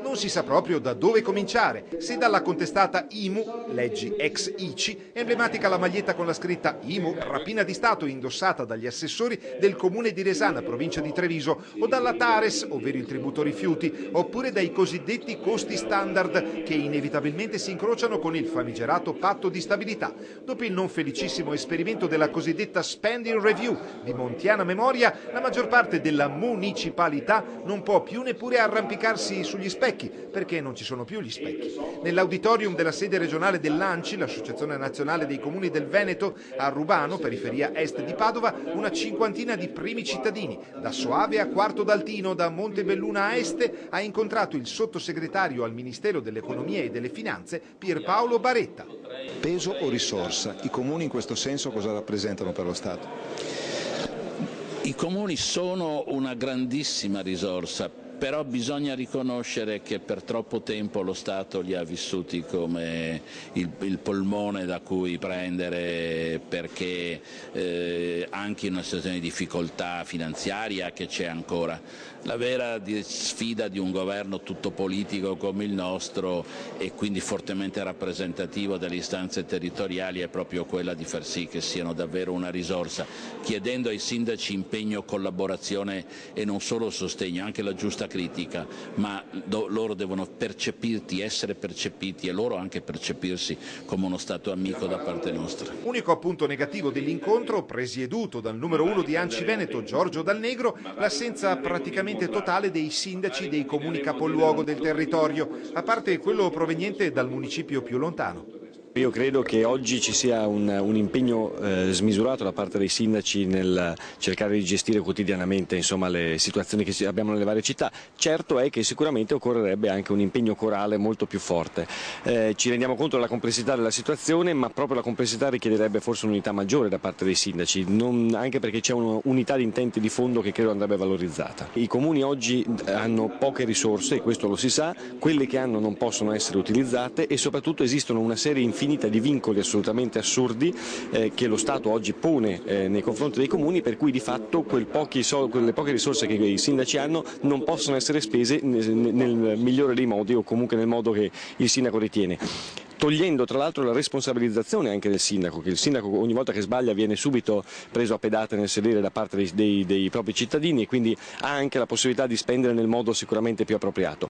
Non si sa proprio da dove cominciare, se dalla contestata IMU, leggi ex ICI, emblematica la maglietta con la scritta IMU, rapina di Stato indossata dagli assessori del comune di Resana, provincia di Treviso, o dalla TARES, ovvero il tributo rifiuti, oppure dai cosiddetti costi standard che inevitabilmente si incrociano con il famigerato patto di stabilità. Dopo il non felicissimo esperimento della cosiddetta spending review di montiana memoria, la maggior parte della municipalità non può più neppure arrampicarsi sugli specchi, perché non ci sono più gli specchi. Nell'auditorium della sede regionale dell'ANCI, l'Associazione Nazionale dei Comuni del Veneto, a Rubano, periferia est di Padova, una cinquantina di primi cittadini, da Soave a Quarto d'Altino, da Montebelluna a Este, ha incontrato il sottosegretario al Ministero dell'Economia e delle Finanze, Pierpaolo Baretta. Peso o risorsa? I comuni in questo senso cosa rappresentano per lo Stato? I comuni sono una grandissima risorsa, però bisogna riconoscere che per troppo tempo lo Stato li ha vissuti come il polmone da cui prendere, perché anche in una situazione di difficoltà finanziaria che c'è ancora. La vera sfida di un governo tutto politico come il nostro e quindi fortemente rappresentativo delle istanze territoriali è proprio quella di far sì che siano davvero una risorsa, chiedendo ai sindaci impegno, collaborazione e non solo sostegno, anche la giusta critica, ma loro devono percepirti, essere percepiti e loro anche percepirsi come uno Stato amico da parte nostra. Unico appunto negativo dell'incontro, presieduto dal numero 1 di ANCI Veneto, Giorgio Dal Negro, l'assenza praticamente totale dei sindaci dei comuni capoluogo del territorio, a parte quello proveniente dal municipio più lontano. Io credo che oggi ci sia un impegno smisurato da parte dei sindaci nel cercare di gestire quotidianamente, insomma, le situazioni che abbiamo nelle varie città. Certo è che sicuramente occorrerebbe anche un impegno corale molto più forte. Ci rendiamo conto della complessità della situazione, ma proprio la complessità richiederebbe forse un'unità maggiore da parte dei sindaci, anche perché c'è un'unità di intenti di fondo che credo andrebbe valorizzata. I comuni oggi hanno poche risorse, e questo lo si sa, quelle che hanno non possono essere utilizzate e soprattutto esistono una serie infinita di vincoli assolutamente assurdi che lo Stato oggi pone nei confronti dei comuni, per cui di fatto quelle poche risorse che i sindaci hanno non possono essere spese nel migliore dei modi o comunque nel modo che il sindaco ritiene. Togliendo tra l'altro la responsabilizzazione anche del sindaco, che il sindaco ogni volta che sbaglia viene subito preso a pedate nel sedere da parte dei propri cittadini e quindi ha anche la possibilità di spendere nel modo sicuramente più appropriato.